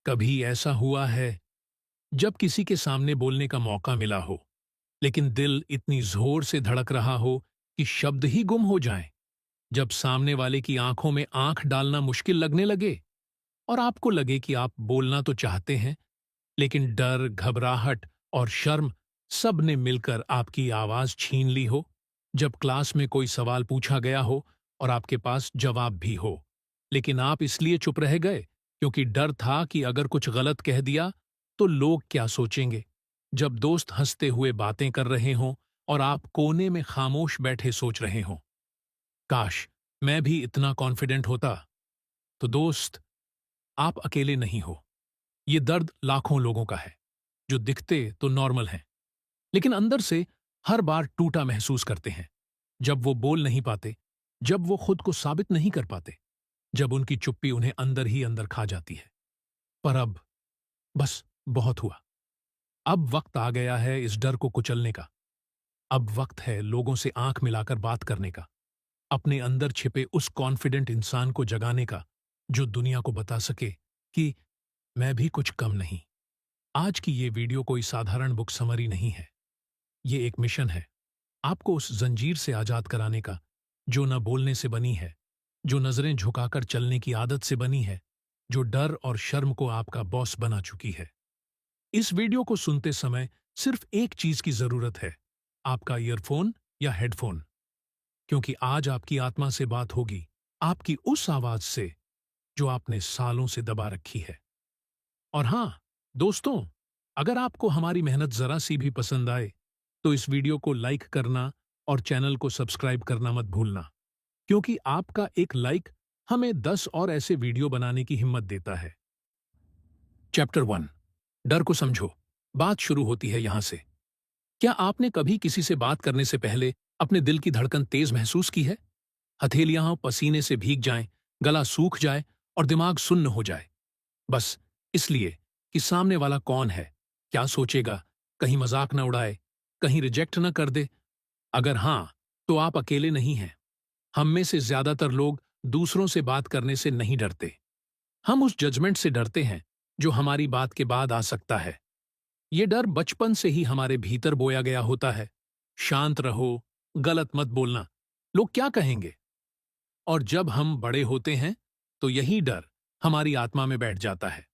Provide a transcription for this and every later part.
कभी ऐसा हुआ है जब किसी के सामने बोलने का मौका मिला हो, लेकिन दिल इतनी जोर से धड़क रहा हो कि शब्द ही गुम हो जाएं? जब सामने वाले की आंखों में आंख डालना मुश्किल लगने लगे और आपको लगे कि आप बोलना तो चाहते हैं, लेकिन डर, घबराहट और शर्म सब ने मिलकर आपकी आवाज छीन ली हो? जब क्लास में कोई सवाल पूछा गया हो और आपके पास जवाब भी हो, लेकिन आप इसलिए चुप रह गए क्योंकि डर था कि अगर कुछ गलत कह दिया तो लोग क्या सोचेंगे? जब दोस्त हंसते हुए बातें कर रहे हों और आप कोने में खामोश बैठे सोच रहे हों, काश मैं भी इतना कॉन्फिडेंट होता। तो दोस्त, आप अकेले नहीं हो। ये दर्द लाखों लोगों का है, जो दिखते तो नॉर्मल हैं, लेकिन अंदर से हर बार टूटा महसूस करते हैं। जब वो बोल नहीं पाते, जब वो खुद को साबित नहीं कर पाते, जब उनकी चुप्पी उन्हें अंदर ही अंदर खा जाती है। पर अब बस बहुत हुआ। अब वक्त आ गया है इस डर को कुचलने का। अब वक्त है लोगों से आंख मिलाकर बात करने का, अपने अंदर छिपे उस कॉन्फिडेंट इंसान को जगाने का, जो दुनिया को बता सके कि मैं भी कुछ कम नहीं। आज की ये वीडियो कोई साधारण बुक समरी नहीं है। ये एक मिशन है, आपको उस जंजीर से आजाद कराने का जो न बोलने से बनी है, जो नजरें झुकाकर चलने की आदत से बनी है, जो डर और शर्म को आपका बॉस बना चुकी है। इस वीडियो को सुनते समय सिर्फ एक चीज की जरूरत है, आपका ईयरफोन या हेडफोन, क्योंकि आज आपकी आत्मा से बात होगी, आपकी उस आवाज से जो आपने सालों से दबा रखी है। और हां दोस्तों, अगर आपको हमारी मेहनत जरा सी भी पसंद आए तो इस वीडियो को लाइक करना और चैनल को सब्सक्राइब करना मत भूलना, क्योंकि आपका एक लाइक हमें 10 और ऐसे वीडियो बनाने की हिम्मत देता है। चैप्टर 1, डर को समझो। बात शुरू होती है यहां से। क्या आपने कभी किसी से बात करने से पहले अपने दिल की धड़कन तेज महसूस की है? हथेलियां पसीने से भीग जाएं, गला सूख जाए और दिमाग सुन्न हो जाए, बस इसलिए कि सामने वाला कौन है, क्या सोचेगा, कहीं मजाक न उड़ाए, कहीं रिजेक्ट न कर दे। अगर हां, तो आप अकेले नहीं हैं। हम में से ज्यादातर लोग दूसरों से बात करने से नहीं डरते। हम उस जजमेंट से डरते हैं जो हमारी बात के बाद आ सकता है। ये डर बचपन से ही हमारे भीतर बोया गया होता है। शांत रहो, गलत मत बोलना, लोग क्या कहेंगे? और जब हम बड़े होते हैं तो यही डर हमारी आत्मा में बैठ जाता है।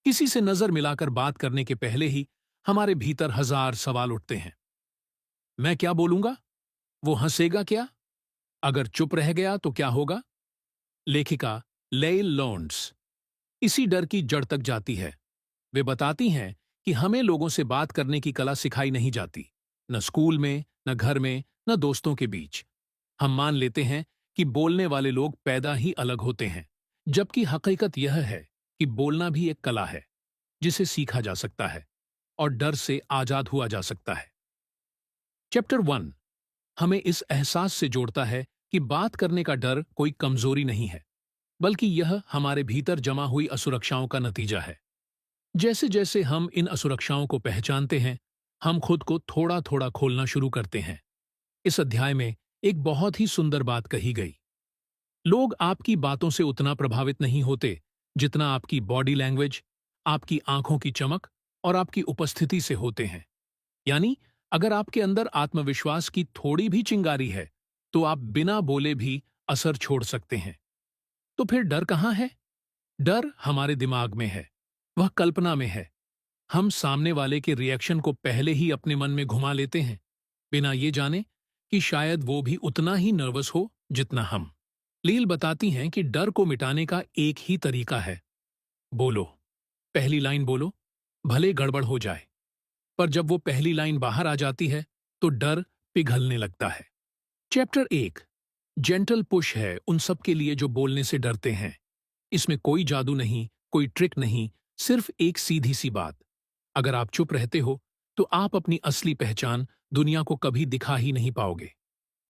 किसी से नजर मिलाकर बात करने के पहले ही हमारे भीतर हजार सवाल उठते हैं। मैं क्या बोलूंगा? वो हंसेगा क्या? अगर चुप रह गया तो क्या होगा? लेखिका लेइल लॉन्ड्स इसी डर की जड़ तक जाती है। वे बताती हैं कि हमें लोगों से बात करने की कला सिखाई नहीं जाती, न स्कूल में, न घर में, न दोस्तों के बीच। हम मान लेते हैं कि बोलने वाले लोग पैदा ही अलग होते हैं, जबकि हकीकत यह है कि बोलना भी एक कला है जिसे सीखा जा सकता है और डर से आजाद हुआ जा सकता है। चैप्टर 1 हमें इस एहसास से जोड़ता है कि बात करने का डर कोई कमजोरी नहीं है, बल्कि यह हमारे भीतर जमा हुई असुरक्षाओं का नतीजा है। जैसे जैसे हम इन असुरक्षाओं को पहचानते हैं, हम खुद को थोड़ा थोड़ा खोलना शुरू करते हैं। इस अध्याय में एक बहुत ही सुंदर बात कही गई। लोग आपकी बातों से उतना प्रभावित नहीं होते जितना आपकी बॉडी लैंग्वेज, आपकी आंखों की चमक और आपकी उपस्थिति से होते हैं। यानी अगर आपके अंदर आत्मविश्वास की थोड़ी भी चिंगारी है तो आप बिना बोले भी असर छोड़ सकते हैं। तो फिर डर कहाँ है? डर हमारे दिमाग में है, वह कल्पना में है। हम सामने वाले के रिएक्शन को पहले ही अपने मन में घुमा लेते हैं, बिना ये जाने कि शायद वो भी उतना ही नर्वस हो जितना हम। लील बताती हैं कि डर को मिटाने का एक ही तरीका है, बोलो। पहली लाइन बोलो, भले गड़बड़ हो जाए, पर जब वो पहली लाइन बाहर आ जाती है तो डर पिघलने लगता है। चैप्टर 1 जेंटल पुश है उन सब के लिए जो बोलने से डरते हैं। इसमें कोई जादू नहीं, कोई ट्रिक नहीं, सिर्फ एक सीधी सी बात। अगर आप चुप रहते हो तो आप अपनी असली पहचान दुनिया को कभी दिखा ही नहीं पाओगे।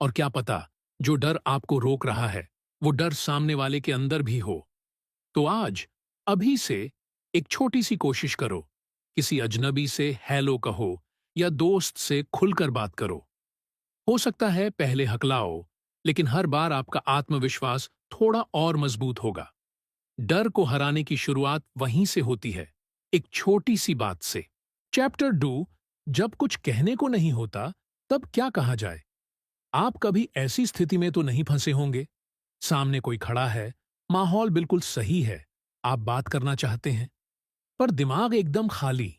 और क्या पता, जो डर आपको रोक रहा है वो डर सामने वाले के अंदर भी हो। तो आज, अभी से एक छोटी सी कोशिश करो। किसी अजनबी से हेलो कहो या दोस्त से खुलकर बात करो। हो सकता है पहले हकलाओ, लेकिन हर बार आपका आत्मविश्वास थोड़ा और मजबूत होगा। डर को हराने की शुरुआत वहीं से होती है, एक छोटी सी बात से। चैप्टर 2, जब कुछ कहने को नहीं होता तब क्या कहा जाए। आप कभी ऐसी स्थिति में तो नहीं फंसे होंगे। सामने कोई खड़ा है, माहौल बिल्कुल सही है, आप बात करना चाहते हैं, पर दिमाग एकदम खाली।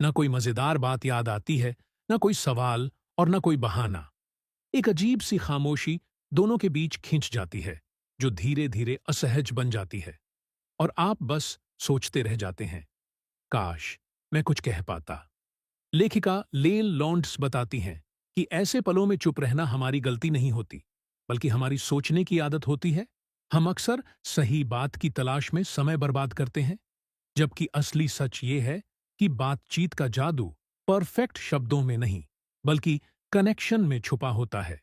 न कोई मजेदार बात याद आती है, न कोई सवाल और न कोई बहाना। एक अजीब सी खामोशी दोनों के बीच खिंच जाती है, जो धीरे धीरे असहज बन जाती है, और आप बस सोचते रह जाते हैं, काश मैं कुछ कह पाता। लेखिका लेल लॉन्ड्स बताती हैं कि ऐसे पलों में चुप रहना हमारी गलती नहीं होती, बल्कि हमारी सोचने की आदत होती है। हम अक्सर सही बात की तलाश में समय बर्बाद करते हैं, जबकि असली सच ये है कि बातचीत का जादू परफेक्ट शब्दों में नहीं, बल्कि कनेक्शन में छुपा होता है।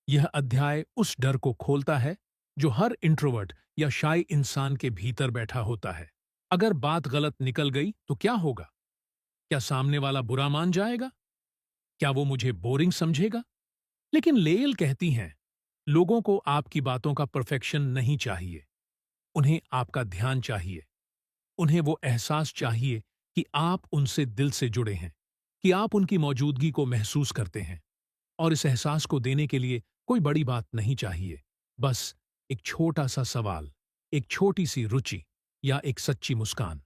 यह अध्याय उस डर को खोलता है जो हर इंट्रोवर्ट या शाय इंसान के भीतर बैठा होता है। अगर बात गलत निकल गई तो क्या होगा? क्या सामने वाला बुरा मान जाएगा? क्या वो मुझे बोरिंग समझेगा? लेकिन लेल कहती हैं, लोगों को आपकी बातों का परफेक्शन नहीं चाहिए। उन्हें आपका ध्यान चाहिए। उन्हें वो एहसास चाहिए कि आप उनसे दिल से जुड़े हैं, कि आप उनकी मौजूदगी को महसूस करते हैं। और इस एहसास को देने के लिए कोई बड़ी बात नहीं चाहिए। बस एक छोटा सा सवाल, एक छोटी सी रुचि या एक सच्ची मुस्कान।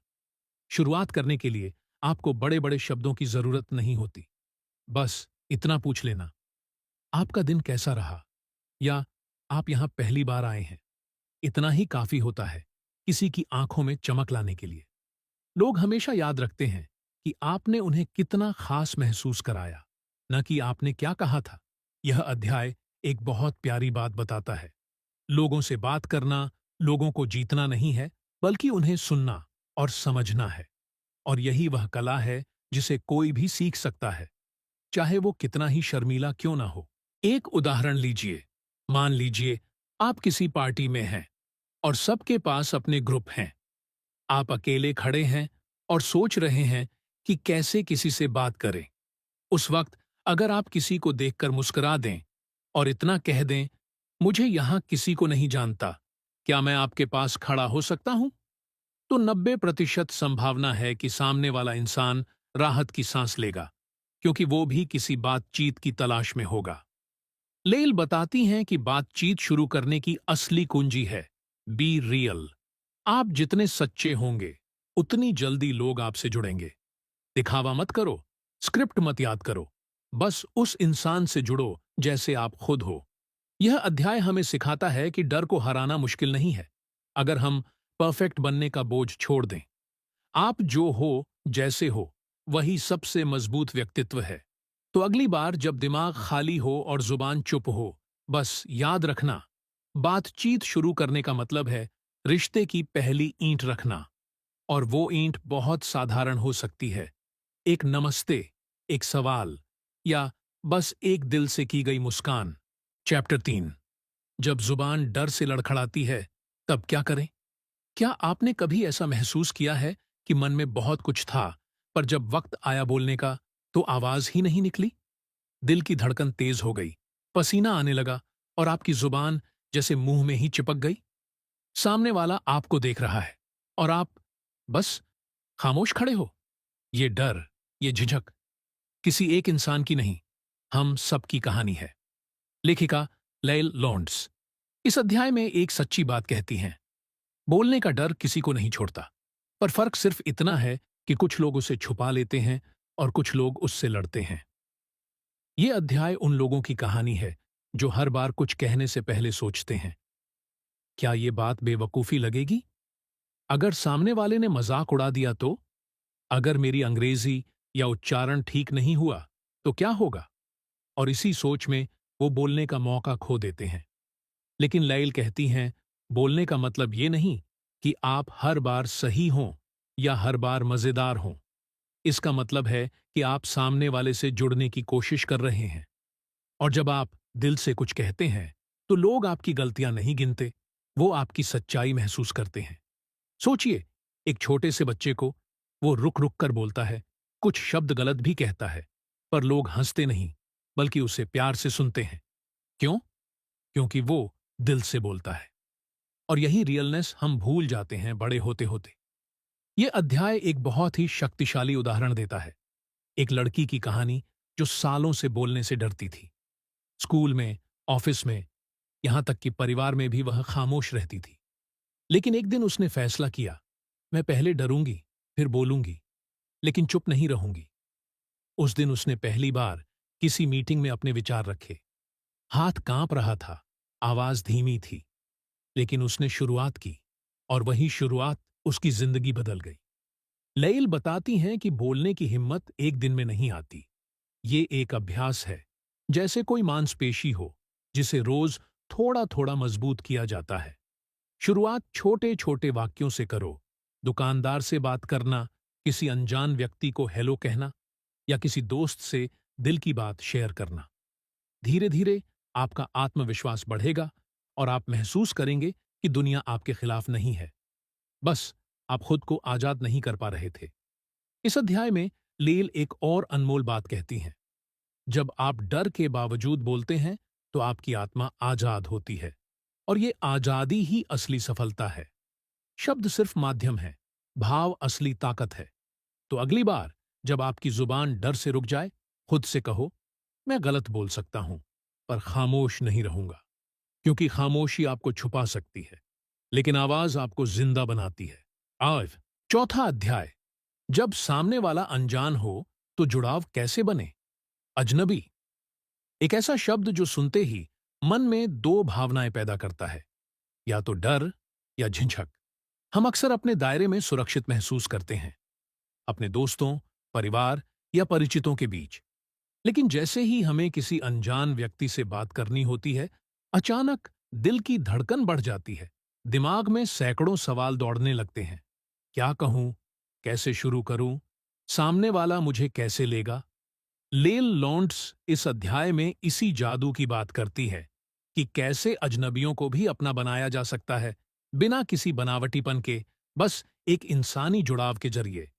शुरुआत करने के लिए आपको बड़े बड़े शब्दों की जरूरत नहीं होती। बस इतना पूछ लेना, आपका दिन कैसा रहा, या आप यहां पहली बार आए हैं। इतना ही काफी होता है किसी की आंखों में चमक लाने के लिए। लोग हमेशा याद रखते हैं कि आपने उन्हें कितना खास महसूस कराया, न कि आपने क्या कहा था। यह अध्याय एक बहुत प्यारी बात बताता है। लोगों से बात करना लोगों को जीतना नहीं है, बल्कि उन्हें सुनना और समझना है। और यही वह कला है जिसे कोई भी सीख सकता है, चाहे वो कितना ही शर्मीला क्यों ना हो। एक उदाहरण लीजिए। मान लीजिए आप किसी पार्टी में हैं और सबके पास अपने ग्रुप हैं। आप अकेले खड़े हैं और सोच रहे हैं कि कैसे किसी से बात करें। उस वक्त अगर आप किसी को देखकर मुस्कुरा दें और इतना कह दें, मुझे यहां किसी को नहीं जानता, क्या मैं आपके पास खड़ा हो सकता हूं? तो 90% संभावना है कि सामने वाला इंसान राहत की सांस लेगा, क्योंकि वो भी किसी बातचीत की तलाश में होगा। लेल बताती हैं कि बातचीत शुरू करने की असली कुंजी है बी रियल। आप जितने सच्चे होंगे, उतनी जल्दी लोग आपसे जुड़ेंगे। दिखावा मत करो, स्क्रिप्ट मत याद करो, बस उस इंसान से जुड़ो जैसे आप खुद हो। यह अध्याय हमें सिखाता है कि डर को हराना मुश्किल नहीं है, अगर हम परफेक्ट बनने का बोझ छोड़ दें। आप जो हो, जैसे हो, वही सबसे मजबूत व्यक्तित्व है। तो अगली बार जब दिमाग खाली हो और जुबान चुप हो, बस याद रखना, बातचीत शुरू करने का मतलब है रिश्ते की पहली ईंट रखना। और वो ईंट बहुत साधारण हो सकती है, एक नमस्ते, एक सवाल, या बस एक दिल से की गई मुस्कान। चैप्टर 3, जब जुबान डर से लड़खड़ाती है, तब क्या करें? क्या आपने कभी ऐसा महसूस किया है कि मन में बहुत कुछ था, पर जब वक्त आया बोलने का, तो आवाज ही नहीं निकली? दिल की धड़कन तेज हो गई, पसीना आने लगा, और आपकी जुबान जैसे मुंह में ही चिपक गई। सामने वाला आपको देख रहा है और आप बस खामोश खड़े हो। ये डर, ये झिझक किसी एक इंसान की नहीं, हम सबकी कहानी है। लेखिका लेल लॉन्ड्स इस अध्याय में एक सच्ची बात कहती हैं, बोलने का डर किसी को नहीं छोड़ता, पर फर्क सिर्फ इतना है कि कुछ लोग उसे छुपा लेते हैं और कुछ लोग उससे लड़ते हैं। ये अध्याय उन लोगों की कहानी है जो हर बार कुछ कहने से पहले सोचते हैं, क्या ये बात बेवकूफी लगेगी? अगर सामने वाले ने मजाक उड़ा दिया तो? अगर मेरी अंग्रेजी या उच्चारण ठीक नहीं हुआ तो क्या होगा? और इसी सोच में वो बोलने का मौका खो देते हैं। लेकिन लैल कहती हैं, बोलने का मतलब ये नहीं कि आप हर बार सही हों या हर बार मजेदार हों। इसका मतलब है कि आप सामने वाले से जुड़ने की कोशिश कर रहे हैं। और जब आप दिल से कुछ कहते हैं, तो लोग आपकी गलतियां नहीं गिनते, वो आपकी सच्चाई महसूस करते हैं। सोचिए, एक छोटे से बच्चे को वो रुक रुक कर बोलता है, कुछ शब्द गलत भी कहता है, पर लोग हंसते नहीं, बल्कि उसे प्यार से सुनते हैं। क्यों? क्योंकि वो दिल से बोलता है। और यही रियलनेस हम भूल जाते हैं बड़े होते होते। ये अध्याय एक बहुत ही शक्तिशाली उदाहरण देता है। एक लड़की की कहानी जो सालों से बोलने से डरती थी। स्कूल में, ऑफिस में, यहां तक कि परिवार में भी वह खामोश रहती थी। लेकिन एक दिन उसने फैसला किया, मैं पहले डरूंगी, फिर बोलूंगी, लेकिन चुप नहीं रहूंगी। उस दिन उसने पहली बार किसी मीटिंग में अपने विचार रखे। हाथ कांप रहा था, आवाज धीमी थी, लेकिन उसने शुरुआत की, और वही शुरुआत उसकी जिंदगी बदल गई। लेइल बताती हैं कि बोलने की हिम्मत एक दिन में नहीं आती। ये एक अभ्यास है, जैसे कोई मांसपेशी हो जिसे रोज थोड़ा थोड़ा मजबूत किया जाता है। शुरुआत छोटे छोटे वाक्यों से करो। दुकानदार से बात करना, किसी अनजान व्यक्ति को हेलो कहना, या किसी दोस्त से दिल की बात शेयर करना। धीरे धीरे आपका आत्मविश्वास बढ़ेगा और आप महसूस करेंगे कि दुनिया आपके खिलाफ नहीं है। बस आप खुद को आजाद नहीं कर पा रहे थे। इस अध्याय में लील एक और अनमोल बात कहती हैं। जब आप डर के बावजूद बोलते हैं तो आपकी आत्मा आजाद होती है, और ये आजादी ही असली सफलता है। शब्द सिर्फ माध्यम है, भाव असली ताकत है। तो अगली बार जब आपकी जुबान डर से रुक जाए, खुद से कहो, मैं गलत बोल सकता हूं, पर खामोश नहीं रहूंगा। क्योंकि खामोशी आपको छुपा सकती है, लेकिन आवाज आपको जिंदा बनाती है। आज चौथा अध्याय, जब सामने वाला अनजान हो तो जुड़ाव कैसे बने। अजनबी एक ऐसा शब्द जो सुनते ही मन में दो भावनाएं पैदा करता है, या तो डर या झिझक। हम अक्सर अपने दायरे में सुरक्षित महसूस करते हैं, अपने दोस्तों, परिवार या परिचितों के बीच। लेकिन जैसे ही हमें किसी अनजान व्यक्ति से बात करनी होती है, अचानक दिल की धड़कन बढ़ जाती है। दिमाग में सैकड़ों सवाल दौड़ने लगते हैं। क्या कहूं, कैसे शुरू करूं, सामने वाला मुझे कैसे लेगा। लेल लॉन्ड्स इस अध्याय में इसी जादू की बात करती है कि कैसे अजनबियों को भी अपना बनाया जा सकता है, बिना किसी बनावटीपन के, बस एक इंसानी जुड़ाव के जरिए।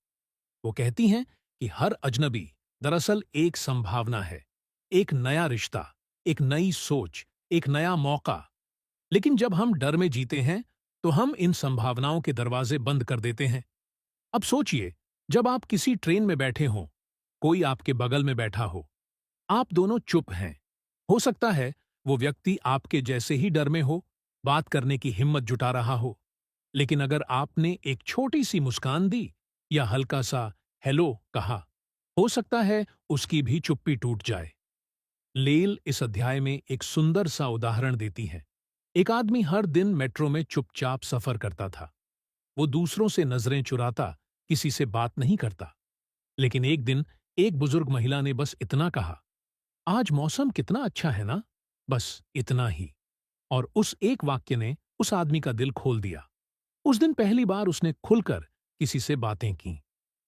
वो कहती हैं कि हर अजनबी दरअसल एक संभावना है, एक नया रिश्ता, एक नई सोच, एक नया मौका। लेकिन जब हम डर में जीते हैं तो हम इन संभावनाओं के दरवाजे बंद कर देते हैं। अब सोचिए, जब आप किसी ट्रेन में बैठे हों, कोई आपके बगल में बैठा हो, आप दोनों चुप हैं। हो सकता है वो व्यक्ति आपके जैसे ही डर में हो, बात करने की हिम्मत जुटा रहा हो। लेकिन अगर आपने एक छोटी सी मुस्कान दी या हल्का सा हेलो कहा, हो सकता है उसकी भी चुप्पी टूट जाए। लेल इस अध्याय में एक सुंदर सा उदाहरण देती है। एक आदमी हर दिन मेट्रो में चुपचाप सफर करता था। वो दूसरों से नजरें चुराता, किसी से बात नहीं करता। लेकिन एक दिन एक बुजुर्ग महिला ने बस इतना कहा, आज मौसम कितना अच्छा है ना। बस इतना ही। और उस एक वाक्य ने उस आदमी का दिल खोल दिया। उस दिन पहली बार उसने खुलकर किसी से बातें की।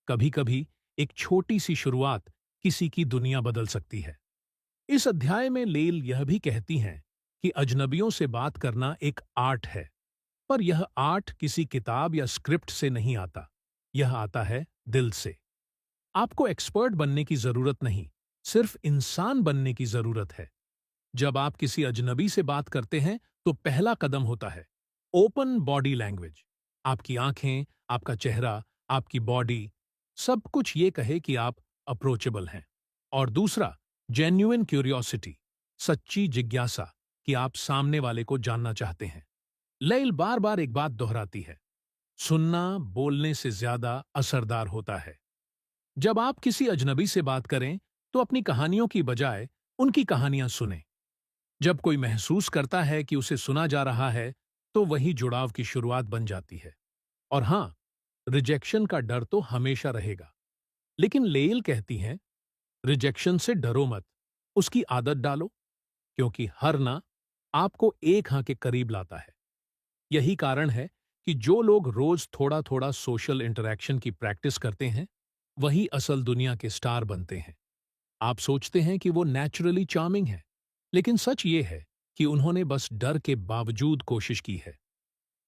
कभी कभी एक छोटी सी शुरुआत किसी की दुनिया बदल सकती है। इस अध्याय में लेल यह भी कहती हैं कि अजनबियों से बात करना एक आर्ट है, पर यह आर्ट किसी किताब या स्क्रिप्ट से नहीं आता। यह आता है दिल से। आपको एक्सपर्ट बनने की जरूरत नहीं, सिर्फ इंसान बनने की जरूरत है। जब आप किसी अजनबी से बात करते हैं तो पहला कदम होता है ओपन बॉडी लैंग्वेज। आपकी आंखें, आपका चेहरा, आपकी बॉडी, सब कुछ ये कहे कि आप अप्रोचेबल हैं। और दूसरा, जेन्युइन क्यूरियोसिटी, सच्ची जिज्ञासा, कि आप सामने वाले को जानना चाहते हैं। लैल बार बार एक बात दोहराती है, सुनना बोलने से ज्यादा असरदार होता है। जब आप किसी अजनबी से बात करें तो अपनी कहानियों की बजाय उनकी कहानियां सुनें। जब कोई महसूस करता है कि उसे सुना जा रहा है, तो वही जुड़ाव की शुरुआत बन जाती है। और हां, रिजेक्शन का डर तो हमेशा रहेगा। लेकिन लेल कहती हैं, रिजेक्शन से डरो मत, उसकी आदत डालो। क्योंकि हर ना आपको एक हां के करीब लाता है। यही कारण है कि जो लोग रोज थोड़ा थोड़ा सोशल इंटरैक्शन की प्रैक्टिस करते हैं, वही असल दुनिया के स्टार बनते हैं। आप सोचते हैं कि वो नेचुरली चार्मिंग है, लेकिन सच ये है कि उन्होंने बस डर के बावजूद कोशिश की है।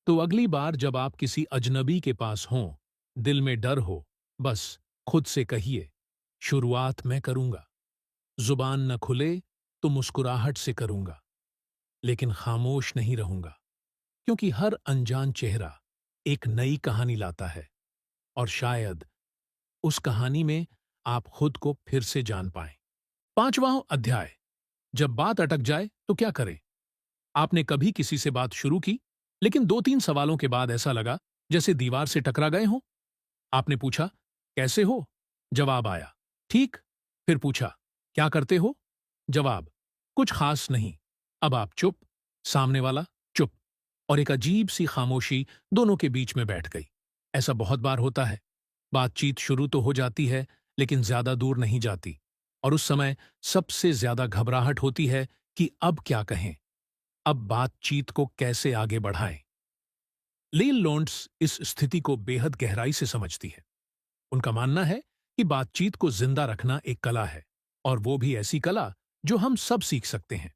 तो अगली बार जब आप किसी अजनबी के पास हों, दिल में डर हो, बस खुद से कहिए, शुरुआत मैं करूंगा। जुबान न खुले तो मुस्कुराहट से करूंगा, लेकिन खामोश नहीं रहूंगा। क्योंकि हर अनजान चेहरा एक नई कहानी लाता है और शायद उस कहानी में आप खुद को फिर से जान पाएं। 5वां अध्याय, जब बात अटक जाए तो क्या करें। आपने कभी किसी से बात शुरू की, लेकिन 2-3 सवालों के बाद ऐसा लगा जैसे दीवार से टकरा गए हो। आपने पूछा, कैसे हो? जवाब आया, ठीक। फिर पूछा, क्या करते हो? जवाब, कुछ खास नहीं। अब आप चुप, सामने वाला चुप, और एक अजीब सी खामोशी दोनों के बीच में बैठ गई। ऐसा बहुत बार होता है। बातचीत शुरू तो हो जाती है, लेकिन ज्यादा दूर नहीं जाती, और उस समय सबसे ज्यादा घबराहट होती है कि अब क्या कहें, अब बातचीत को कैसे आगे बढ़ाएं। लील लोंड्स इस स्थिति को बेहद गहराई से समझती है। उनका मानना है कि बातचीत को जिंदा रखना एक कला है, और वो भी ऐसी कला जो हम सब सीख सकते हैं।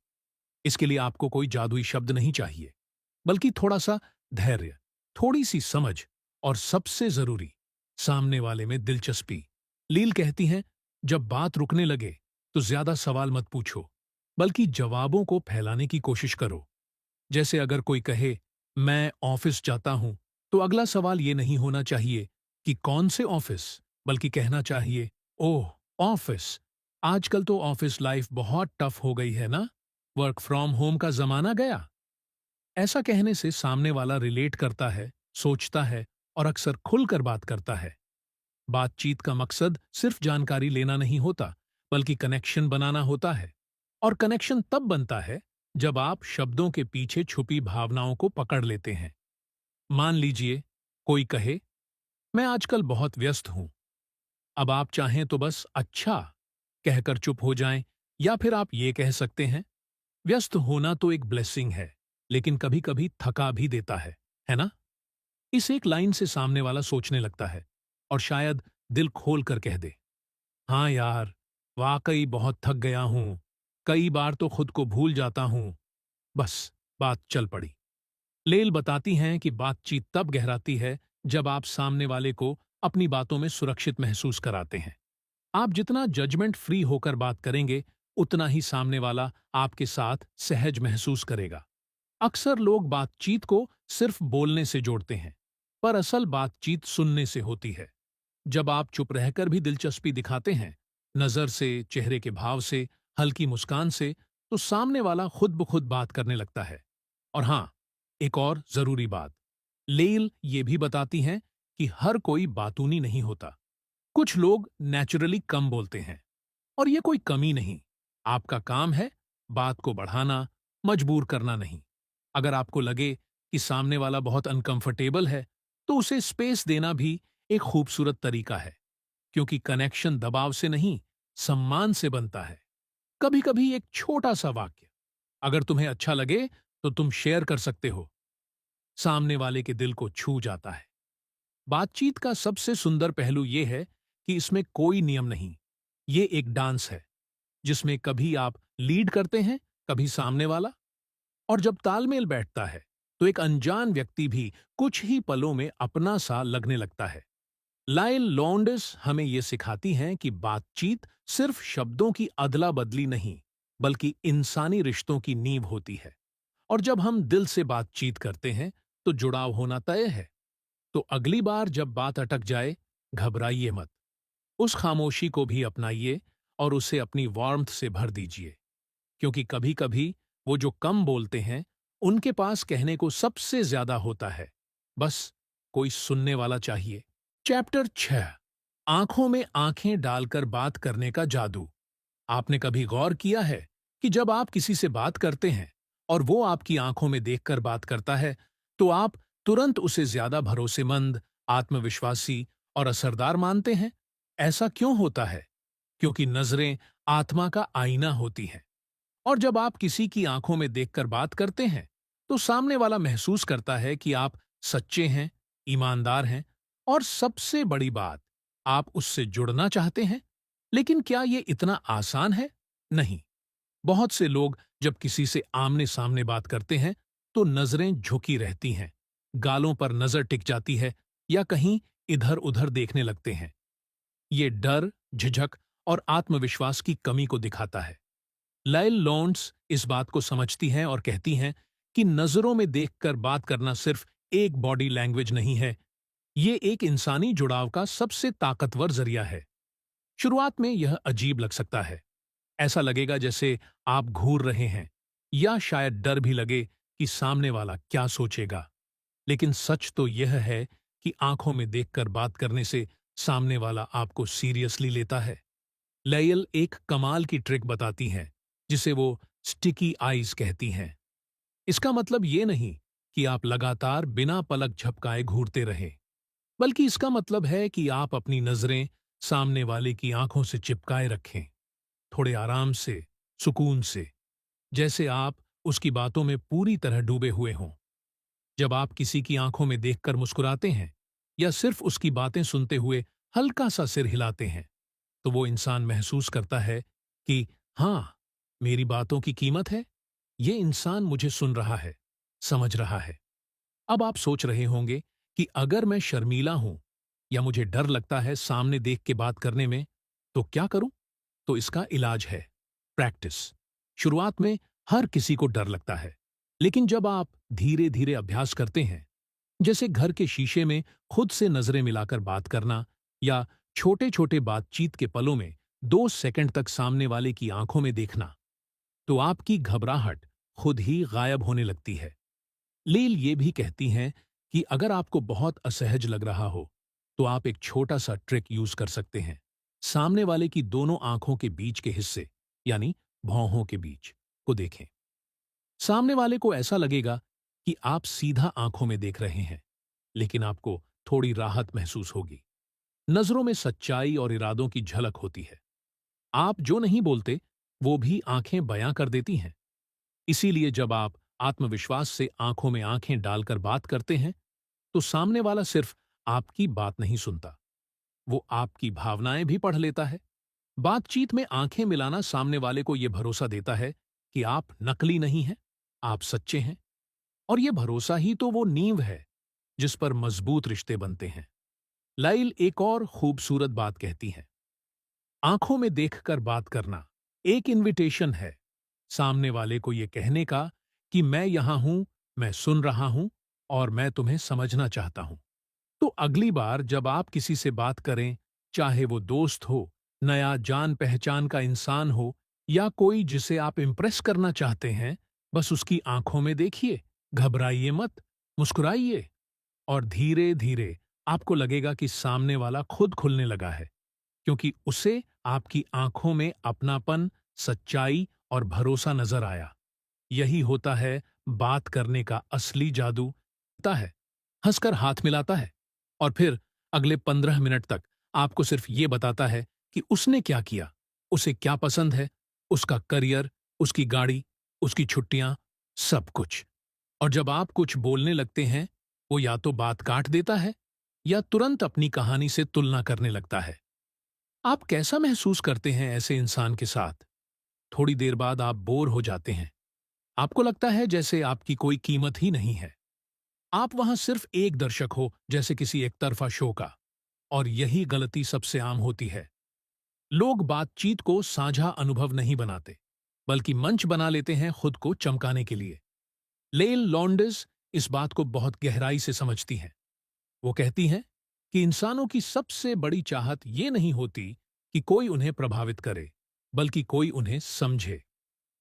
इसके लिए आपको कोई जादुई शब्द नहीं चाहिए, बल्कि थोड़ा सा धैर्य, थोड़ी सी समझ, और सबसे जरूरी, सामने वाले में दिलचस्पी। लील कहती हैं, जब बात रुकने लगे तो ज्यादा सवाल मत पूछो, बल्कि जवाबों को फैलाने की कोशिश करो। जैसे अगर कोई कहे, मैं ऑफिस जाता हूं, तो अगला सवाल ये नहीं होना चाहिए कि कौन से ऑफिस, बल्कि कहना चाहिए, ओह, ऑफिस। आजकल तो ऑफिस लाइफ बहुत टफ हो गई है ना, वर्क फ्रॉम होम का जमाना गया। ऐसा कहने से सामने वाला रिलेट करता है, सोचता है, और अक्सर खुलकर बात करता है। बातचीत का मकसद सिर्फ जानकारी लेना नहीं होता, बल्कि कनेक्शन बनाना होता है। और कनेक्शन तब बनता है जब आप शब्दों के पीछे छुपी भावनाओं को पकड़ लेते हैं। मान लीजिए कोई कहे, मैं आजकल बहुत व्यस्त हूं। अब आप चाहें तो बस अच्छा कहकर चुप हो जाएं, या फिर आप ये कह सकते हैं, व्यस्त होना तो एक ब्लेसिंग है, लेकिन कभी कभी थका भी देता है ना? इस एक लाइन से सामने वाला सोचने लगता है, और शायद दिल खोल कर कह दे, हाँ यार, वाकई बहुत थक गया हूं, कई बार तो खुद को भूल जाता हूं। बस, बात चल पड़ी। लेल बताती हैं कि बातचीत तब गहराती है जब आप सामने वाले को अपनी बातों में सुरक्षित महसूस कराते हैं। आप जितना जजमेंट फ्री होकर बात करेंगे, उतना ही सामने वाला आपके साथ सहज महसूस करेगा। अक्सर लोग बातचीत को सिर्फ बोलने से जोड़ते हैं, पर असल बातचीत सुनने से होती है। जब आप चुप रहकर भी दिलचस्पी दिखाते हैं, नजर से, चेहरे के भाव से, हल्की मुस्कान से, तो सामने वाला खुद ब खुद बात करने लगता है। और हाँ, एक और जरूरी बात, लेल ये भी बताती हैं कि हर कोई बातूनी नहीं होता। कुछ लोग नेचुरली कम बोलते हैं, और ये कोई कमी नहीं। आपका काम है बात को बढ़ाना, मजबूर करना नहीं। अगर आपको लगे कि सामने वाला बहुत अनकंफर्टेबल है, तो उसे स्पेस देना भी एक खूबसूरत तरीका है, क्योंकि कनेक्शन दबाव से नहीं, सम्मान से बनता है। कभी कभी एक छोटा सा वाक्य, अगर तुम्हें अच्छा लगे तो तुम शेयर कर सकते हो, सामने वाले के दिल को छू जाता है। बातचीत का सबसे सुंदर पहलू यह है कि इसमें कोई नियम नहीं। ये एक डांस है, जिसमें कभी आप लीड करते हैं, कभी सामने वाला। और जब तालमेल बैठता है, तो एक अनजान व्यक्ति भी कुछ ही पलों में अपना सा लगने लगता है। लाइल लॉन्डेस हमें ये सिखाती हैं कि बातचीत सिर्फ शब्दों की अदला बदली नहीं, बल्कि इंसानी रिश्तों की नींव होती है। और जब हम दिल से बातचीत करते हैं, तो जुड़ाव होना तय है। तो अगली बार जब बात अटक जाए, घबराइए मत। उस खामोशी को भी अपनाइए, और उसे अपनी वार्मथ से भर दीजिए, क्योंकि कभी कभी वो जो कम बोलते हैं, उनके पास कहने को सबसे ज्यादा होता है। बस कोई सुनने वाला चाहिए। चैप्टर 6, आंखों में आंखें डालकर बात करने का जादू। आपने कभी गौर किया है कि जब आप किसी से बात करते हैं और वो आपकी आंखों में देखकर बात करता है, तो आप तुरंत उसे ज्यादा भरोसेमंद, आत्मविश्वासी और असरदार मानते हैं? ऐसा क्यों होता है? क्योंकि नजरें आत्मा का आईना होती हैं। और जब आप किसी की आंखों में देखकर बात करते हैं, तो सामने वाला महसूस करता है कि आप सच्चे हैं, ईमानदार हैं, और सबसे बड़ी बात, आप उससे जुड़ना चाहते हैं। लेकिन क्या ये इतना आसान है? नहीं। बहुत से लोग जब किसी से आमने सामने बात करते हैं, तो नजरें झुकी रहती हैं, गालों पर नजर टिक जाती है, या कहीं इधर उधर देखने लगते हैं। ये डर, झिझक और आत्मविश्वास की कमी को दिखाता है। लाइल लॉन्ड्स इस बात को समझती हैं और कहती हैं कि नजरों में देखकर बात करना सिर्फ एक बॉडी लैंग्वेज नहीं है, ये एक इंसानी जुड़ाव का सबसे ताकतवर जरिया है। शुरुआत में यह अजीब लग सकता है। ऐसा लगेगा जैसे आप घूर रहे हैं, या शायद डर भी लगे कि सामने वाला क्या सोचेगा। लेकिन सच तो यह है कि आंखों में देखकर बात करने से सामने वाला आपको सीरियसली लेता है। लयल एक कमाल की ट्रिक बताती हैं, जिसे वो स्टिकी आईज कहती हैं। इसका मतलब ये नहीं कि आप लगातार बिना पलक झपकाए घूरते रहें, बल्कि इसका मतलब है कि आप अपनी नजरें सामने वाले की आंखों से चिपकाए रखें, थोड़े आराम से, सुकून से, जैसे आप उसकी बातों में पूरी तरह डूबे हुए हों। जब आप किसी की आंखों में देखकर मुस्कुराते हैं या सिर्फ उसकी बातें सुनते हुए हल्का सा सिर हिलाते हैं, तो वो इंसान महसूस करता है कि हाँ, मेरी बातों की कीमत है, ये इंसान मुझे सुन रहा है, समझ रहा है। अब आप सोच रहे होंगे कि अगर मैं शर्मीला हूं या मुझे डर लगता है सामने देख के बात करने में, तो क्या करूं? तो इसका इलाज है प्रैक्टिस। शुरुआत में हर किसी को डर लगता है, लेकिन जब आप धीरे धीरे अभ्यास करते हैं, जैसे घर के शीशे में खुद से नजरें मिलाकर बात करना या छोटे छोटे बातचीत के पलों में 2 सेकंड तक सामने वाले की आंखों में देखना, तो आपकी घबराहट खुद ही गायब होने लगती है। लील ये भी कहती हैं कि अगर आपको बहुत असहज लग रहा हो, तो आप एक छोटा सा ट्रिक यूज कर सकते हैं। सामने वाले की दोनों आंखों के बीच के हिस्से, यानी भौहों के बीच, को देखें। सामने वाले को ऐसा लगेगा कि आप सीधा आंखों में देख रहे हैं, लेकिन आपको थोड़ी राहत महसूस होगी। नजरों में सच्चाई और इरादों की झलक होती है। आप जो नहीं बोलते, वो भी आंखें बयां कर देती हैं। इसीलिए जब आप आत्मविश्वास से आंखों में आंखें डालकर बात करते हैं, तो सामने वाला सिर्फ आपकी बात नहीं सुनता, वो आपकी भावनाएं भी पढ़ लेता है। बातचीत में आंखें मिलाना सामने वाले को यह भरोसा देता है कि आप नकली नहीं हैं, आप सच्चे हैं। और यह भरोसा ही तो वो नींव है जिस पर मजबूत रिश्ते बनते हैं। लाइल एक और खूबसूरत बात कहती है, आंखों में देखकर बात करना एक इनविटेशन है सामने वाले को यह कहने का कि मैं यहां हूं, मैं सुन रहा हूं और मैं तुम्हें समझना चाहता हूं। तो अगली बार जब आप किसी से बात करें, चाहे वो दोस्त हो, नया जान पहचान का इंसान हो, या कोई जिसे आप इम्प्रेस करना चाहते हैं, बस उसकी आंखों में देखिए, घबराइए मत, मुस्कुराइए, और धीरे धीरे आपको लगेगा कि सामने वाला खुद खुलने लगा है, क्योंकि उसे आपकी आंखों में अपनापन, सच्चाई और भरोसा नजर आया। यही होता है बात करने का असली जादू। होता है, हंसकर हाथ मिलाता है, और फिर अगले 15 मिनट तक आपको सिर्फ ये बताता है कि उसने क्या किया, उसे क्या पसंद है, उसका करियर, उसकी गाड़ी, उसकी छुट्टियां, सब कुछ। और जब आप कुछ बोलने लगते हैं, वो या तो बात काट देता है या तुरंत अपनी कहानी से तुलना करने लगता है। आप कैसा महसूस करते हैं ऐसे इंसान के साथ? थोड़ी देर बाद आप बोर हो जाते हैं। आपको लगता है जैसे आपकी कोई कीमत ही नहीं है। आप वहां सिर्फ एक दर्शक हो, जैसे किसी एक तरफा शो का। और यही गलती सबसे आम होती है। लोग बातचीत को साझा अनुभव नहीं बनाते, बल्कि मंच बना लेते हैं खुद को चमकाने के लिए। लेल लॉन्डेस इस बात को बहुत गहराई से समझती हैं। वो कहती हैं कि इंसानों की सबसे बड़ी चाहत ये नहीं होती कि कोई उन्हें प्रभावित करे, बल्कि कोई उन्हें समझे।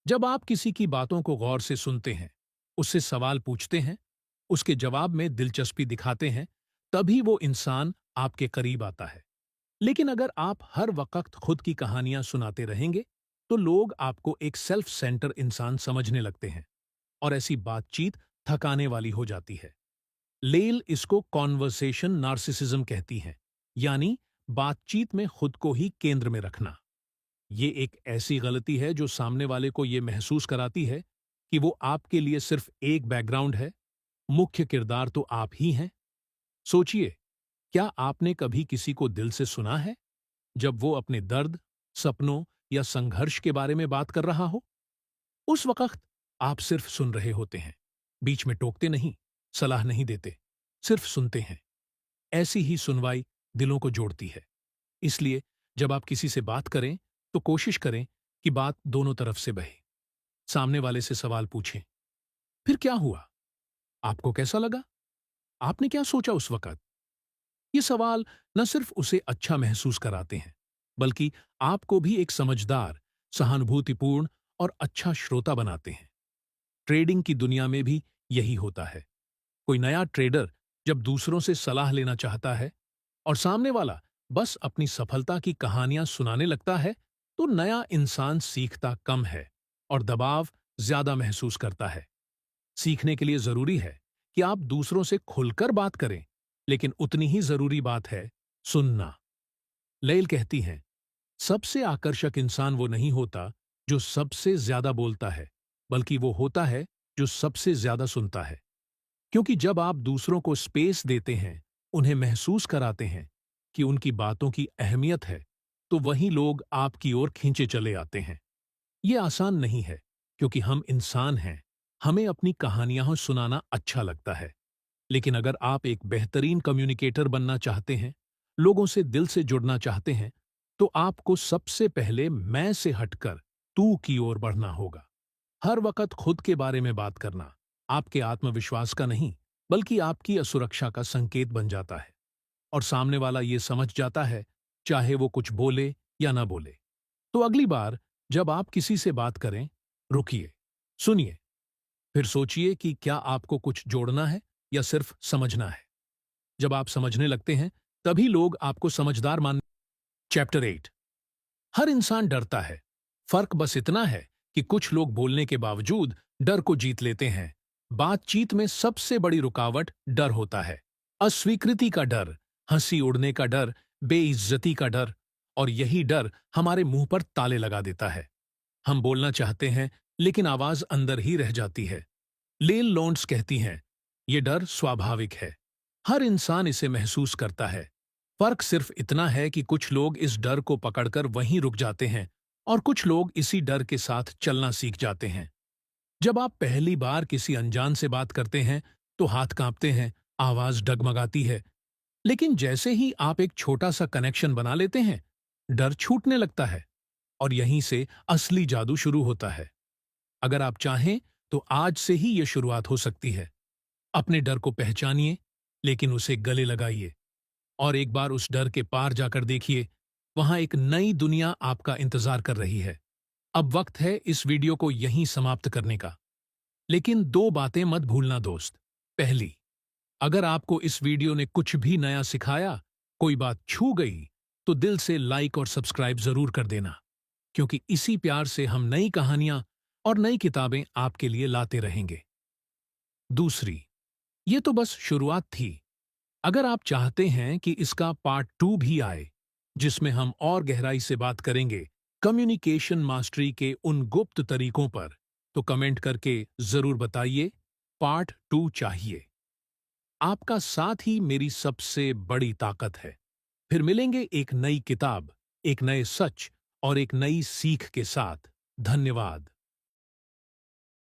जब आप किसी की बातों को गौर से सुनते हैं, उससे सवाल पूछते हैं, उसके जवाब में दिलचस्पी दिखाते हैं, तभी वो इंसान आपके करीब आता है। लेकिन अगर आप हर वक्त खुद की कहानियां सुनाते रहेंगे, तो लोग आपको एक सेल्फ सेंटर इंसान समझने लगते हैं, और ऐसी बातचीत थकाने वाली हो जाती है। लेल इसको कॉन्वर्सेशन नार्सिसिज्म कहती हैं, यानी बातचीत में खुद को ही केंद्र में रखना। ये एक ऐसी गलती है जो सामने वाले को ये महसूस कराती है कि वो आपके लिए सिर्फ एक बैकग्राउंड है, मुख्य किरदार तो आप ही हैं। सोचिए, क्या आपने कभी किसी को दिल से सुना है जब वो अपने दर्द, सपनों या संघर्ष के बारे में बात कर रहा हो? उस वक्त आप सिर्फ सुन रहे होते हैं, बीच में टोकते नहीं, सलाह नहीं देते, सिर्फ सुनते हैं। ऐसी ही सुनवाई दिलों को जोड़ती है। इसलिए जब आप किसी से बात करें, तो कोशिश करें कि बात दोनों तरफ से बहे। सामने वाले से सवाल पूछें, फिर क्या हुआ? आपको कैसा लगा? आपने क्या सोचा उस वक्त? ये सवाल न सिर्फ उसे अच्छा महसूस कराते हैं, बल्कि आपको भी एक समझदार, सहानुभूतिपूर्ण और अच्छा श्रोता बनाते हैं। ट्रेडिंग की दुनिया में भी यही होता है। कोई नया ट्रेडर जब दूसरों से सलाह लेना चाहता है और सामने वाला बस अपनी सफलता की कहानियां सुनाने लगता है, तो नया इंसान सीखता कम है और दबाव ज्यादा महसूस करता है। सीखने के लिए जरूरी है कि आप दूसरों से खुलकर बात करें, लेकिन उतनी ही जरूरी बात है सुनना। लेल कहती हैं, सबसे आकर्षक इंसान वो नहीं होता जो सबसे ज्यादा बोलता है, बल्कि वो होता है जो सबसे ज्यादा सुनता है। क्योंकि जब आप दूसरों को स्पेस देते हैं, उन्हें महसूस कराते हैं कि उनकी बातों की अहमियत है, तो वही लोग आपकी ओर खींचे चले आते हैं। ये आसान नहीं है, क्योंकि हम इंसान हैं, हमें अपनी कहानियां सुनाना अच्छा लगता है। लेकिन अगर आप एक बेहतरीन कम्युनिकेटर बनना चाहते हैं, लोगों से दिल से जुड़ना चाहते हैं, तो आपको सबसे पहले मैं से हटकर तू की ओर बढ़ना होगा। हर वक्त खुद के बारे में बात करना आपके आत्मविश्वास का नहीं, बल्कि आपकी असुरक्षा का संकेत बन जाता है। और सामने वाला ये समझ जाता है, चाहे वो कुछ बोले या ना बोले। तो अगली बार जब आप किसी से बात करें, रुकिए, सुनिए, फिर सोचिए कि क्या आपको कुछ जोड़ना है या सिर्फ समझना है। जब आप समझने लगते हैं, तभी लोग आपको समझदार मान। चैप्टर 8। हर इंसान डरता है। फर्क बस इतना है कि कुछ लोग बोलने के बावजूद डर को जीत लेते हैं। बातचीत में सबसे बड़ी रुकावट डर होता है। अस्वीकृति का डर, हंसी उड़ने का डर, बेइज्जती का डर, और यही डर हमारे मुंह पर ताले लगा देता है। हम बोलना चाहते हैं, लेकिन आवाज अंदर ही रह जाती है। लेल लॉन्ड्स कहती हैं, ये डर स्वाभाविक है। हर इंसान इसे महसूस करता है। फर्क सिर्फ इतना है कि कुछ लोग इस डर को पकड़कर वहीं रुक जाते हैं और कुछ लोग इसी डर के साथ चलना सीख जाते हैं। जब आप पहली बार किसी अनजान से बात करते हैं, तो हाथ कांपते हैं, आवाज डगमगाती है। लेकिन जैसे ही आप एक छोटा सा कनेक्शन बना लेते हैं, डर छूटने लगता है और यहीं से असली जादू शुरू होता है। अगर आप चाहें, तो आज से ही यह शुरुआत हो सकती है। अपने डर को पहचानिए, लेकिन उसे गले लगाइए और एक बार उस डर के पार जाकर देखिए, वहां एक नई दुनिया आपका इंतजार कर रही है। अब वक्त है इस वीडियो को यहीं समाप्त करने का। लेकिन दो बातें मत भूलना दोस्त। पहली, अगर आपको इस वीडियो ने कुछ भी नया सिखाया, कोई बात छू गई, तो दिल से लाइक और सब्सक्राइब जरूर कर देना, क्योंकि इसी प्यार से हम नई कहानियां और नई किताबें आपके लिए लाते रहेंगे। दूसरी, ये तो बस शुरुआत थी। अगर आप चाहते हैं कि इसका पार्ट 2 भी आए, जिसमें हम और गहराई से बात करेंगे कम्युनिकेशन मास्टरी के उन गुप्त तरीकों पर, तो कमेंट करके जरूर बताइए, पार्ट 2 चाहिए। आपका साथ ही मेरी सबसे बड़ी ताकत है। फिर मिलेंगे एक नई किताब, एक नए सच और एक नई सीख के साथ। धन्यवाद।